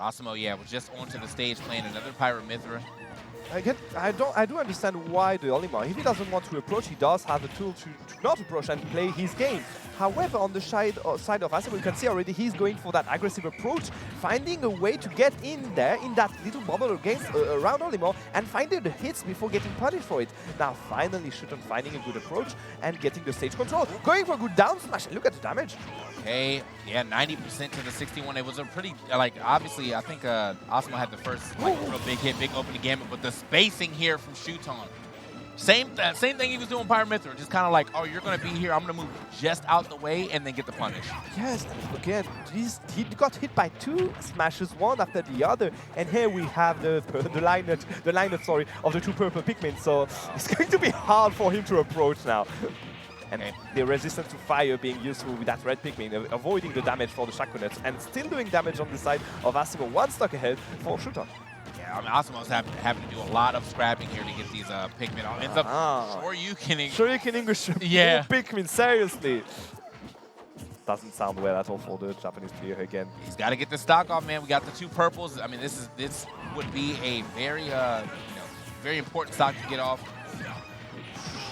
ASIMO, yeah, was just onto the stage playing another Pirate Mithra. I do understand why the Olimar, if he doesn't want to approach, he does have the tool to not approach and play his game. However, on the side of ASIMO, you can see already he's going for that aggressive approach, finding a way to get in there, in that little bubble against around Olimar, and finding the hits before getting punished for it. Now, finally, SHUTON finding a good approach and getting the stage control. Going for a good down smash, and look at the damage. Okay, yeah, 90% to the 61. It was a pretty, like, obviously, I think ASIMO had the first like, real big hit, big opening gamut, but the spacing here from SHUTON. Same thing he was doing Pirate Mithra, just kind of like, oh, you're going to be here, I'm going to move just out the way and then get the punish. Yes, again, he got hit by 2 smashes, one after the other, and here we have the lineup, sorry, of the 2 purple Pikmin, so it's going to be hard for him to approach now. And the resistance to fire being useful with that red Pikmin, avoiding the damage for the Shakunets, and still doing damage on the side of ASIMO, 1 stock ahead for SHUTON. Yeah, I mean, ASIMO's having to do a lot of scrapping here to get these Pikmin on. Ends up Shoryuken yeah. Pikmin, seriously. Doesn't sound well at all for the Japanese player again. He's got to get the stock off, man. We got the 2 purples. I mean, this would be a very very important stock to get off.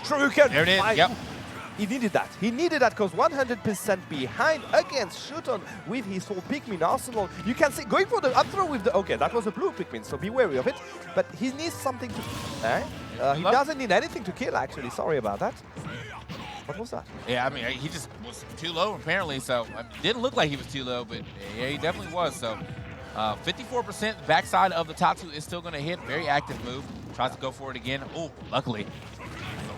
Shoryuken! There it is. Yep. He needed that. He needed that because 100% behind against SHUTON with his whole Pikmin arsenal. You can see going for the up throw with the... Okay, that was a blue Pikmin, so be wary of it. But he needs something to... he doesn't need anything to kill, actually. Sorry about that. What was that? Yeah, I mean, he just was too low, apparently. So it didn't look like he was too low, but yeah, he definitely was. So 54% backside of the Tatsu is still going to hit. Very active move. Tries to go for it again. Oh, luckily.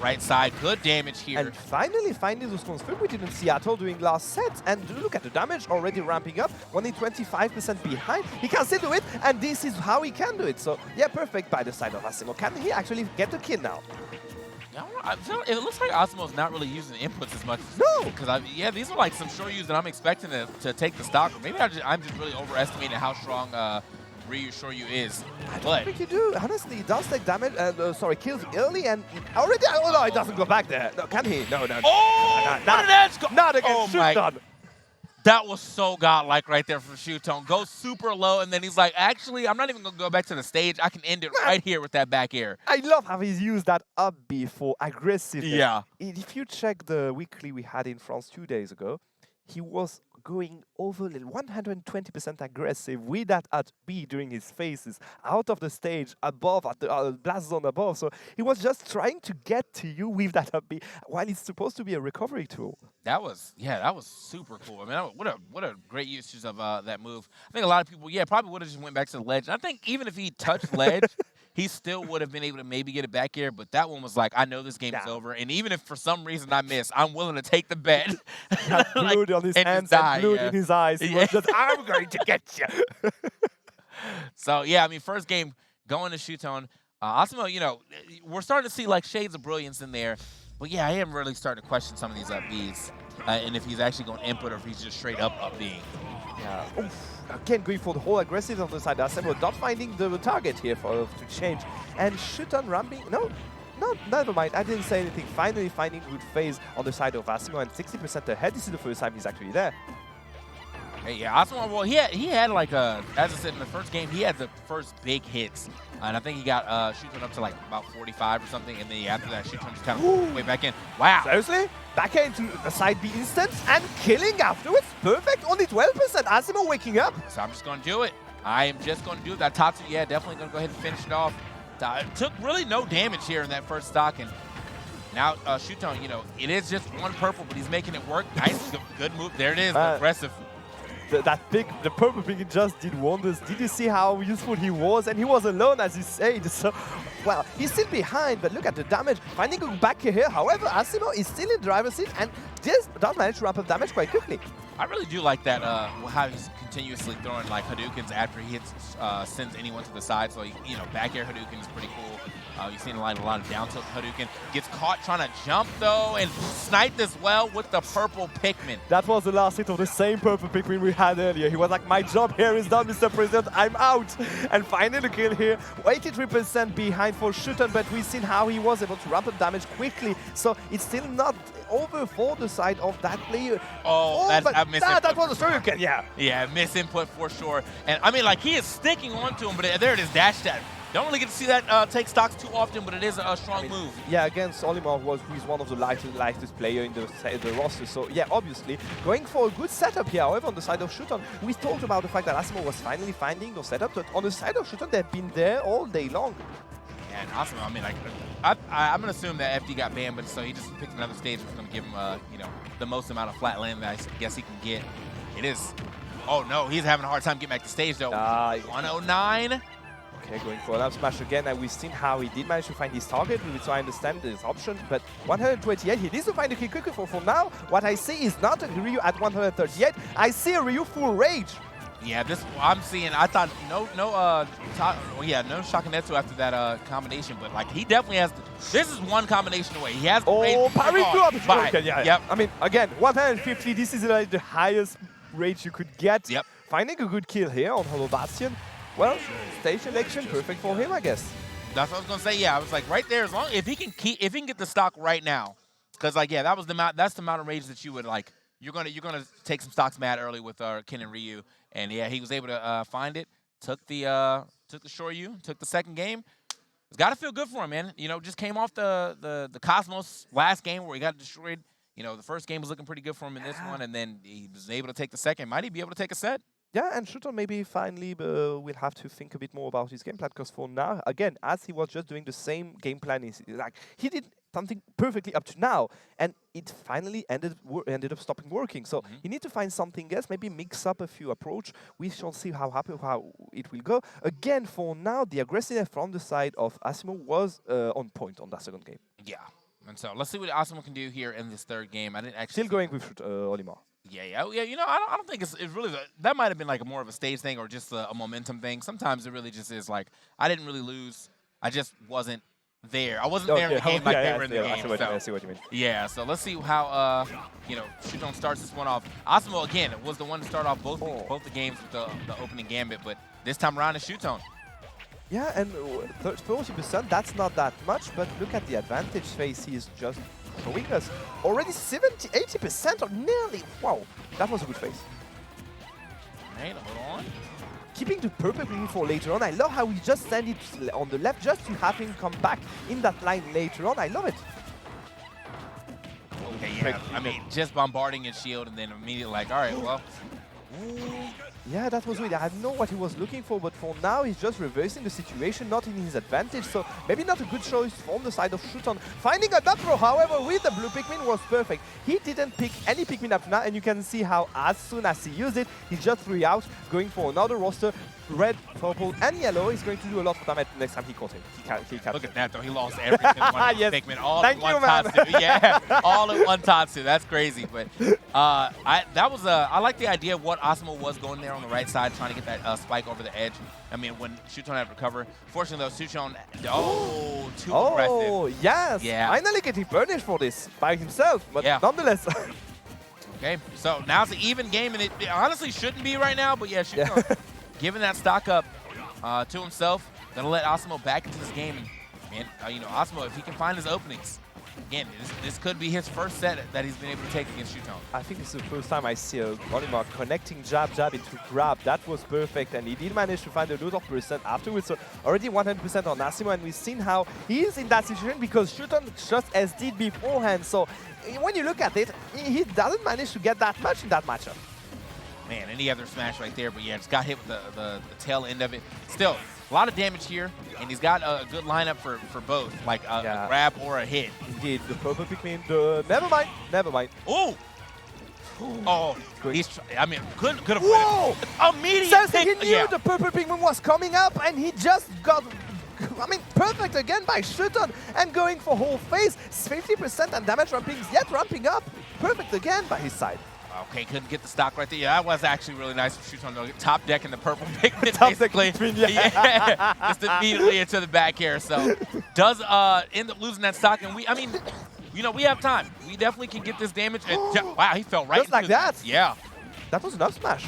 Right side, good damage here. And finally finding those confirm we didn't see at all during last set. And look at the damage already ramping up, only 25% behind. He can still do it, and this is how he can do it. So yeah, perfect by the side of ASIMO. Can he actually get the kill now? I feel it looks like ASIMO's not really using inputs as much. No! Because yeah, these are like some Shoryus that I'm expecting to take the stock. Or maybe I'm just really overestimating how strong Shoryu is. I don't think you do. Honestly, he does take damage, kills early and already. Oh no, it doesn't go back there. No, can he? No. Oh! What an edge! Not against SHUTON. That was so godlike right there from SHUTON. Goes super low, and then he's like, actually, I'm not even going to go back to the stage. I can end it right here with that back air. I love how he's used that up before aggressiveness. Yeah. If you check the weekly we had in France 2 days ago, he was going over 120% aggressive with that at B during his phases, out of the stage, above, at the blast zone above. So he was just trying to get to you with that up B, while it's supposed to be a recovery tool. That was super cool. I mean, what a great usage of that move. I think a lot of people, probably would have just went back to the ledge. I think even if he touched ledge, he still would have been able to maybe get it back here, but that one was like, I know this game is over, and even if for some reason I miss, I'm willing to take the bet. Blood on his hands and blood in his eyes. He was just, I'm going to get you. So, yeah, I mean, first game going to SHUTON. ASIMO, we're starting to see like shades of brilliance in there, but yeah, I am really starting to question some of these up Bs, and if he's actually going to input or if he's just straight up B. Yeah. Oof. Again, going for the whole aggressive on the side. ASIMO not finding the target here to change. And SHUTON ramping. No, never mind. I didn't say anything. Finally finding good phase on the side of ASIMO and 60% ahead. This is the first time he's actually there. Hey, yeah, ASIMO, well, he had like as I said in the first game, he had the first big hits. And I think he got SHUTON up to like about 45 or something. And then after that, SHUTON just kind of way back in. Wow. Seriously? Back into a side B instance and killing afterwards. Perfect. Only 12%. ASIMO waking up. So I'm just going to do it. I am just going to do it. That Tatsu, yeah, definitely going to go ahead and finish it off. Took really no damage here in that first stock. And now SHUTON, it is just 1 purple, but he's making it work. Nice, good move. There it is. Aggressive. The purple Pikmin just did wonders. Did you see how useful he was? And he was alone, as you said. So, well, he's still behind, but look at the damage. Finding a back here. However, ASIMO is still in driver's seat and just does manage to ramp up damage quite quickly. I really do like that, how he's continuously throwing like Hadoukens after he hits, sends anyone to the side. So, back air Hadouken is pretty cool. You've seen a lot of down tilt Hadouken. Gets caught trying to jump though and sniped as well with the purple Pikmin. That was the last hit of the same purple Pikmin we had earlier. He was like, my job here is done, Mr. President, I'm out. And finally the kill here, 83% behind for SHUTON, but we've seen how he was able to ramp up damage quickly. So it's still not over for the side of that player. Oh, that misinput. That was a Cirque, yeah. Yeah, misinput for sure. And I mean, like, he is sticking onto him, but there it is, dash that. Don't really get to see that take stocks too often, but it is a strong move. Yeah, against Olimar, who is one of the lightest player in the roster. So yeah, obviously going for a good setup here. However, on the side of SHUTON, we talked about the fact that ASIMO was finally finding those setups, but on the side of SHUTON, they've been there all day long. Yeah, and ASIMO, I mean, like, I'm gonna assume that FD got banned, but so he just picked another stage that's gonna give him, you know, the most amount of flat land that I guess he can get. It is. Oh no, he's having a hard time getting back to stage though. 109. Okay, going for an up smash again, and we've seen how he did manage to find his target, so I understand this option, but 128, he needs to find a kill quicker for now. What I see is not a Ryu at 138, I see a Ryu full rage. Yeah, this I'm seeing. I thought no Shakanetsu after that combination, but like he definitely has. This is one combination away. He has. Parry through up. Okay, yeah. Yep. I mean, again, 150. This is like the highest rage you could get. Yep. Finding a good kill here on Hollow Bastion. Well, stage selection perfect for him, I guess. That's what I was gonna say. Yeah, I was like right there. As long if he can get the stock right now, because like yeah, that's the amount of rage that you would like. You're gonna take some stocks mad early with Ken and Ryu, and yeah, he was able to find it. Took the Shoryu, took the second game. It's got to feel good for him, man. You know, just came off the Cosmos last game where he got destroyed. You know, the first game was looking pretty good for him in this one, and then he was able to take the second. Might he be able to take a set? Yeah, and SHUTON maybe finally will have to think a bit more about his game plan, because for now, again, as he was just doing the same game plan, like he did something perfectly up to now, and it finally ended up stopping working. So you need to find something else, maybe mix up a few approach. We shall see how it will go. Again, for now, the aggressiveness from the side of ASIMO was on point on that second game. Yeah, and so let's see what ASIMO can do here in this third game. I didn't actually still going with Olimar. Yeah. You know, I don't think it's really that might have been like more of a stage thing or just a momentum thing. Sometimes it really just is like I didn't really lose. I just wasn't there. I wasn't there in the game like they were in the game. I see what you mean. Yeah. So let's see how you know SHUTON starts this one off. ASIMO again was the one to start off both the games with the opening gambit, but this time around it's SHUTON. Yeah, and 40%, that's not that much, but look at the advantage phase he is just showing us. Already 80% or nearly. Wow, that was a good phase. Right, hold on. Keeping the perfect wing for later on. I love how he just sent it on the left just to have him come back in that line later on. I love it. Okay, yeah. I mean, just bombarding his shield and then immediately like, all right, well. Yeah, that was weird. I don't know what he was looking for, but for now he's just reversing the situation, not in his advantage. So maybe not a good choice from the side of SHUTON. Finding a throw, however, with the blue Pikmin was perfect. He didn't pick any Pikmin up to now, and you can see how as soon as he used it, he just threw out, going for another roster. Red, purple, and yellow is going to do a lot of damage next time he caught him. Look at that, though. He lost every single one of yes. Pikmin all in one Tatsu. Yeah, all in one Tatsu. That's crazy. But I like the idea of what ASIMO was going there on the right side, trying to get that spike over the edge. I mean, when SHUTON had to recover. Fortunately, though, SHUTON, too aggressive. Oh, yes. Yeah. Finally getting punished for this by himself, but nonetheless. Okay, so now it's an even game, and it honestly shouldn't be right now, but yeah, SHUTON giving that stock up to himself. Gonna let ASIMO back into this game. And, you know, ASIMO, if he can find his openings, again, this could be his first set that he's been able to take against SHUTON. I think it's the first time I see Olimar connecting jab into grab. That was perfect, and he did manage to find a lot of percent afterwards. So already 100% on ASIMO, and we've seen how he is in that situation because SHUTON just SD'd beforehand. So when you look at it, he doesn't manage to get that much in that matchup. Man, any other smash right there, but yeah, just got hit with the tail end of it. Still, a lot of damage here, and he's got a good lineup for both, like a grab or a hit. Indeed, the purple Pikmin, never mind. Oh! Oh, I mean, could have whoa! Immediate he knew the purple Pikmin was coming up, and he just got, I mean, perfect again by SHUTON, and going for whole phase, 50% and damage ramping up. Perfect again by his side. Okay, couldn't get the stock right there. Yeah, that was actually really nice for SHUTON to top deck in the purple Pikmin, basically. Yeah, just immediately into the back air. So does end up losing that stock, and I mean, you know, we have time. We definitely can get this damage. And wow, he fell right just into like that. Yeah. That was enough smash.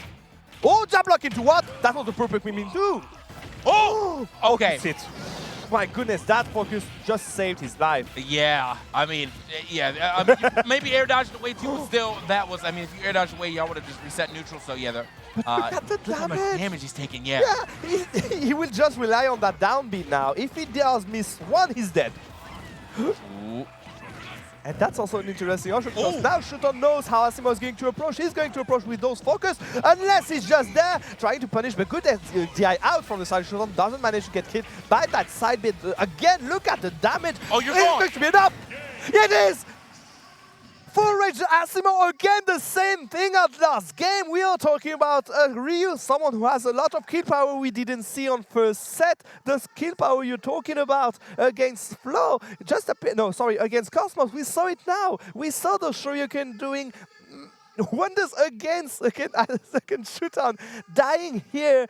Oh, jab block into what? That was the purple Pikmin too. Oh, okay. My goodness, that focus just saved his life. Yeah, I mean, I mean, maybe air dodged away too, but still, that was, I mean, if you air dodged away, y'all would have just reset neutral, so yeah, Look at the look how much damage. damage he's taking, yeah. Yeah, he will just rely on that downbeat now. If he does miss one, he's dead. Ooh. And that's also an interesting option because now SHUTON knows how ASIMO is going to approach. He's going to approach with those focus unless he's just there trying to punish. But good DI out from the side. SHUTON doesn't manage to get hit by that side bit. Again, look at the damage. Oh, you're it's gone. going to be enough. It is. Full rage ASIMO again, the same thing as last game. We are talking about Ryu, someone who has a lot of kill power we didn't see on first set. The skill power you're talking about against Flo, against Cosmos, we saw it now. We saw the Shoryuken doing wonders against SHUTON, dying here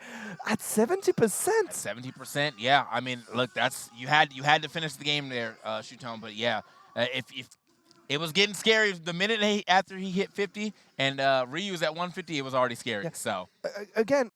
at 70%. 70%, yeah. I mean, look, that's you had to finish the game there, SHUTON. But yeah, if it was getting scary the minute after he hit 50 and Ryu was at 150, it was already scary. Yeah. So again,